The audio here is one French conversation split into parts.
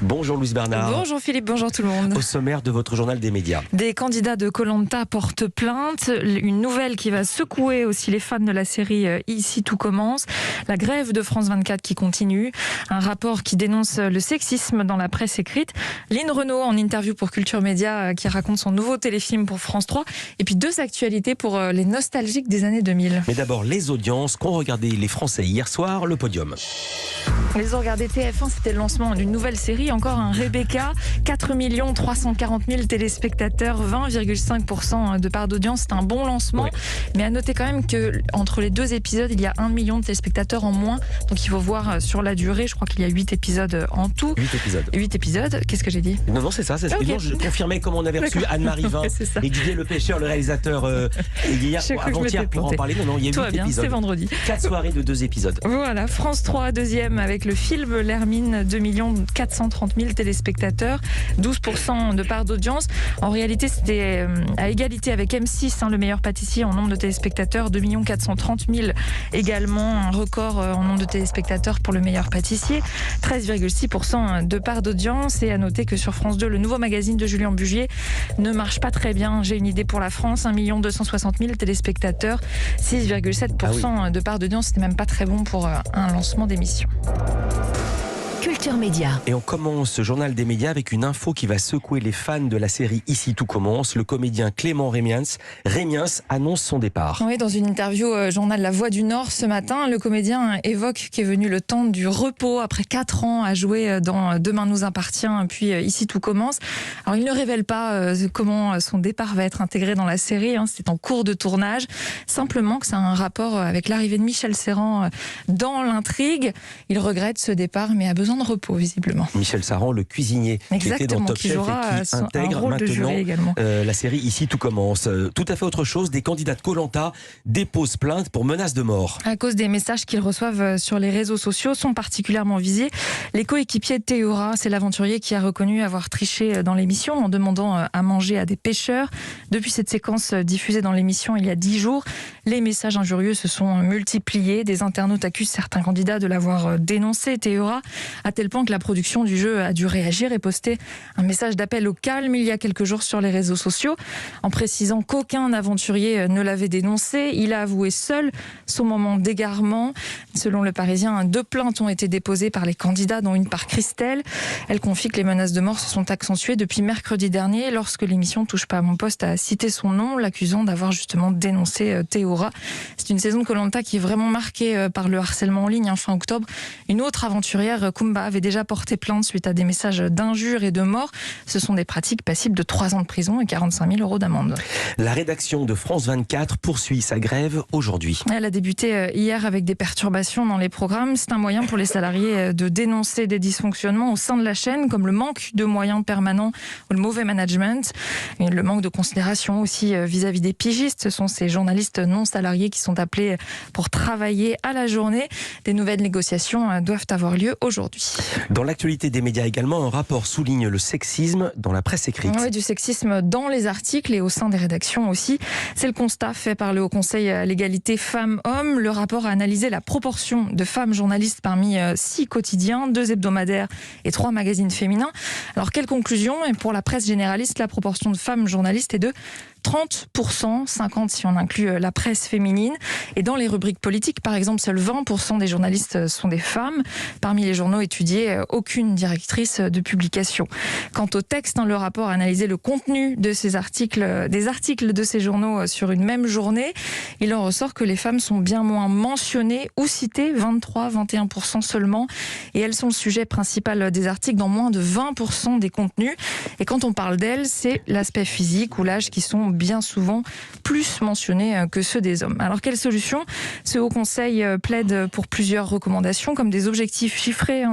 Bonjour Louise Bernard. Bonjour Philippe, bonjour tout le monde. Au sommaire de votre journal des médias. Des candidats de Koh Lanta portent plainte. Une nouvelle qui va secouer aussi les fans de la série Ici tout commence. La grève de France 24 qui continue. Un rapport qui dénonce le sexisme dans la presse écrite. Lynn Renaud en interview pour Culture Média qui raconte son nouveau téléfilm pour France 3. Et puis deux actualités pour les nostalgiques des années 2000. Mais d'abord les audiences qu'ont regardé les Français hier soir, le podium. Ils ont regardé TF1, c'était le lancement d'une nouvelle série, encore un Rebecca, 4 340 000 téléspectateurs, 20,5% de part d'audience, c'est un bon lancement. Ouais. Mais à noter quand même qu'entre les deux épisodes, il y a 1 million de téléspectateurs en moins, donc il faut voir sur la durée, je crois qu'il y a 8 épisodes en tout. 8 épisodes. Qu'est-ce que j'ai dit ? Non, c'est ça. Okay. Non, je confirmais comme on avait reçu Anne-Marie Vin et Didier Le Pêcheur, le réalisateur, hier, avant-hier, pour en parler. Non, il y a 8 épisodes. C'est vendredi. 4 soirées de 2 épisodes. Voilà, France 3, deuxième, avec le film L'Hermine, 2 430 000 téléspectateurs, 12% de part d'audience. En réalité, c'était à égalité avec M6, le meilleur pâtissier en nombre de téléspectateurs, 2 430 000 également, un record en nombre de téléspectateurs pour le meilleur pâtissier, 13,6% de part d'audience. Et à noter que sur France 2, le nouveau magazine de Julien Bugier ne marche pas très bien. J'ai une idée pour la France, 1 260 000 téléspectateurs, 6,7% de part d'audience. C'était même pas très bon pour un lancement d'émission. Culture Média. Et on commence ce journal des médias avec une info qui va secouer les fans de la série Ici tout commence. Le comédien Clément Rémiens annonce son départ. Oui, dans une interview journal La Voix du Nord ce matin, le comédien évoque qu'est venu le temps du repos après 4 ans à jouer dans Demain nous appartient, puis Ici tout commence. Alors il ne révèle pas comment son départ va être intégré dans la série, c'est en cours de tournage. Simplement que ça a un rapport avec l'arrivée de Michel Serran dans l'intrigue. Il regrette ce départ mais a besoin de repos visiblement. Michel Serran, le cuisinier, qui était dans Top Chef et qui intègre maintenant la série Ici tout commence. Tout à fait autre chose, des candidats de Koh Lanta déposent plainte pour menace de mort. À cause des messages qu'ils reçoivent sur les réseaux sociaux sont particulièrement visés. Les coéquipiers de Théora, c'est l'aventurier qui a reconnu avoir triché dans l'émission en demandant à manger à des pêcheurs. Depuis cette séquence diffusée dans l'émission il y a 10 jours, les messages injurieux se sont multipliés. Des internautes accusent certains candidats de l'avoir dénoncé, Théora, à tel point que la production du jeu a dû réagir et poster un message d'appel au calme il y a quelques jours sur les réseaux sociaux, en précisant qu'aucun aventurier ne l'avait dénoncé. Il a avoué seul son moment d'égarement. Selon Le Parisien, 2 plaintes ont été déposées par les candidats, dont une par Christelle. Elle confie que les menaces de mort se sont accentuées depuis mercredi dernier, lorsque l'émission Touche pas à mon poste a cité son nom, l'accusant d'avoir justement dénoncé Théora. C'est une saison de Koh Lanta qui est vraiment marquée par le harcèlement en ligne. Fin octobre, une autre aventurière, Kumba, avait déjà porté plainte suite à des messages d'injures et de mort. Ce sont des pratiques passibles de 3 ans de prison et 45 000 € d'amende. La rédaction de France 24 poursuit sa grève aujourd'hui. Elle a débuté hier avec des perturbations dans les programmes. C'est un moyen pour les salariés de dénoncer des dysfonctionnements au sein de la chaîne, comme le manque de moyens permanents ou le mauvais management. Et le manque de considération aussi vis-à-vis des pigistes. Ce sont ces journalistes non salariés qui sont appelés pour travailler à la journée. Des nouvelles négociations doivent avoir lieu aujourd'hui. Dans l'actualité des médias également, un rapport souligne le sexisme dans la presse écrite. Oui, du sexisme dans les articles et au sein des rédactions aussi. C'est le constat fait par le Haut Conseil à l'égalité femmes-hommes. Le rapport a analysé la proportion de femmes journalistes parmi 6 quotidiens, 2 hebdomadaires et 3 magazines féminins. Alors, quelle conclusion ? Et pour la presse généraliste, la proportion de femmes journalistes est de 30%, 50% si on inclut la presse féminine. Et dans les rubriques politiques, par exemple, seuls 20% des journalistes sont des femmes. Parmi les journaux étudiés, aucune directrice de publication. Quant au texte, le rapport a analysé le contenu de ces articles, des articles de ces journaux sur une même journée. Il en ressort que les femmes sont bien moins mentionnées ou citées, 23-21% seulement. Et elles sont le sujet principal des articles dans moins de 20% des contenus. Et quand on parle d'elles, c'est l'aspect physique ou l'âge qui sont bien souvent plus mentionnés que ceux des hommes. Alors quelle solution ? Ce Haut Conseil plaide pour plusieurs recommandations, comme des objectifs chiffrés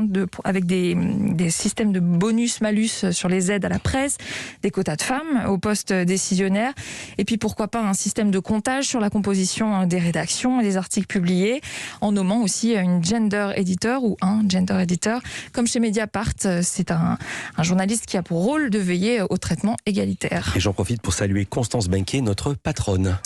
avec des systèmes de bonus-malus sur les aides à la presse, des quotas de femmes aux postes décisionnaires, et puis pourquoi pas un système de comptage sur la composition des rédactions et des articles publiés, en nommant aussi une gender editor ou un gender editor, comme chez Mediapart. C'est un journaliste qui a pour rôle de veiller au traitement égalitaire. Et j'en profite pour saluer Constance Benquet, notre patronne.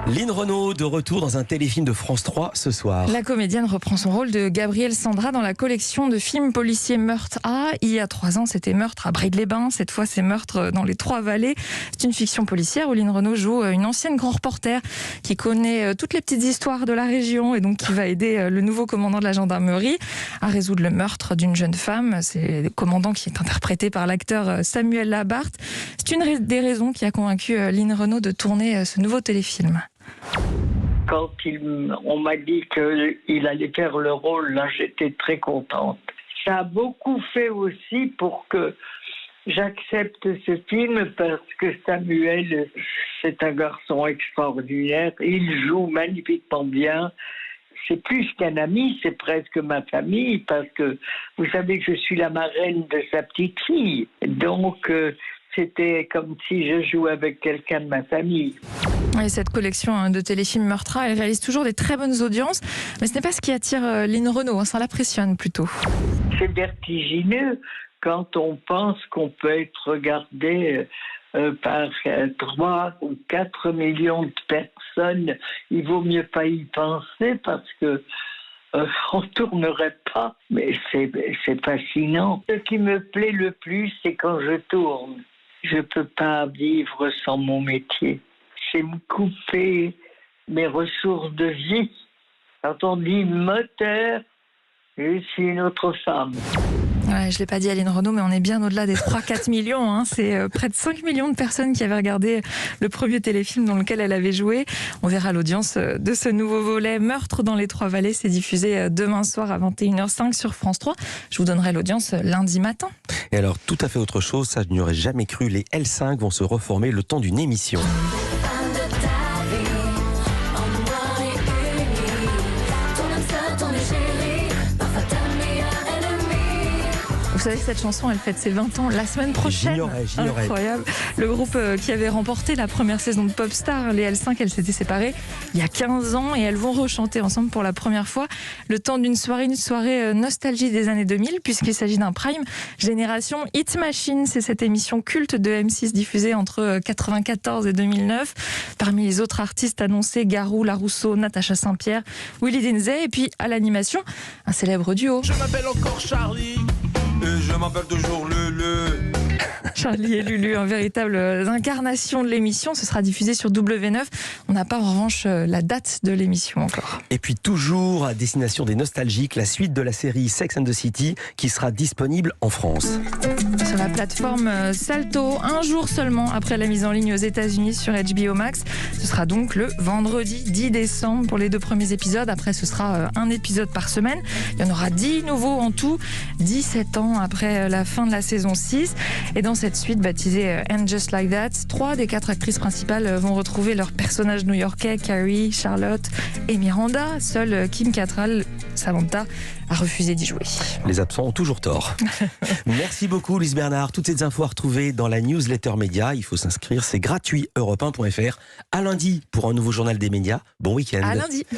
Lynn Renaud de retour dans un téléfilm de France 3 ce soir. La comédienne reprend son rôle de Gabrielle Sandra dans la collection de films policiers Meurtre A. Il y a 3 ans, c'était Meurtre à Braide-les-Bains. Cette fois, c'est Meurtre dans les Trois-Vallées. C'est une fiction policière où Lynn Renaud joue une ancienne grand reporter qui connaît toutes les petites histoires de la région et donc qui va aider le nouveau commandant de la gendarmerie à résoudre le meurtre d'une jeune femme. C'est le commandant qui est interprété par l'acteur Samuel Labarthe. C'est une des raisons qui a convaincu Lynn Renaud de tourner ce nouveau téléfilm. Quand on m'a dit qu'il allait faire le rôle, là, j'étais très contente. Ça a beaucoup fait aussi pour que j'accepte ce film parce que Samuel, c'est un garçon extraordinaire. Il joue magnifiquement bien. C'est plus qu'un ami, c'est presque ma famille parce que vous savez que je suis la marraine de sa petite fille. Donc, c'était comme si je jouais avec quelqu'un de ma famille. Et cette collection de téléfilms Meurtre A, elle réalise toujours des très bonnes audiences, mais ce n'est pas ce qui attire Lynn Renaud, ça l'impressionne plutôt. C'est vertigineux quand on pense qu'on peut être regardé par 3 ou 4 millions de personnes. Il vaut mieux pas y penser parce que on tournerait pas, mais c'est fascinant. Ce qui me plaît le plus, c'est quand je tourne. Je peux pas vivre sans mon métier. C'est me couper mes ressources de vie. Quand on dit moteur, je suis une autre femme. Ouais, je ne l'ai pas dit à Lynn Renaud, mais on est bien au-delà des 3-4 millions. Hein. C'est près de 5 millions de personnes qui avaient regardé le premier téléfilm dans lequel elle avait joué. On verra l'audience de ce nouveau volet Meurtre dans les Trois-Vallées. C'est diffusé demain soir à 21h05 sur France 3. Je vous donnerai l'audience lundi matin. Et alors, tout à fait autre chose, ça je n'y aurais jamais cru, les L5 vont se reformer le temps d'une émission. Vous savez que cette chanson, elle fête ses 20 ans la semaine prochaine. J'ignorais. Incroyable. Le groupe qui avait remporté la première saison de Popstar, les L5, elles s'étaient séparées il y a 15 ans et elles vont rechanter ensemble pour la première fois le temps d'une soirée, une soirée nostalgie des années 2000 puisqu'il s'agit d'un prime génération Hit Machine. C'est cette émission culte de M6 diffusée entre 94 et 2009. Parmi les autres artistes annoncés, Garou, Larousseau, Natacha Saint-Pierre, Willy Denzey et puis à l'animation, un célèbre duo. Je m'appelle encore Charlie. Et je m'appelle toujours Lulu. Charlie et Lulu, une véritable incarnation de l'émission. Ce sera diffusé sur W9. On n'a pas en revanche la date de l'émission encore. Et puis toujours à destination des nostalgiques, la suite de la série Sex and the City qui sera disponible en France. Sur la plateforme Salto, un jour seulement après la mise en ligne aux États-Unis sur HBO Max. Ce sera donc le vendredi 10 décembre pour les 2 premiers épisodes. Après, ce sera un épisode par semaine. Il y en aura 10 nouveaux en tout, 17 ans après la fin de la saison 6. Et dans cette suite baptisée And Just Like That, 3 des 4 actrices principales vont retrouver leurs personnages new-yorkais, Carrie, Charlotte et Miranda. Seule Kim Cattrall, Samantha, a refusé d'y jouer. Les absents ont toujours tort. Merci beaucoup Lise Bernard. Toutes ces infos à retrouver dans la newsletter média. Il faut s'inscrire, c'est gratuit, europe1.fr. À lundi pour un nouveau journal des médias. Bon week-end. À lundi.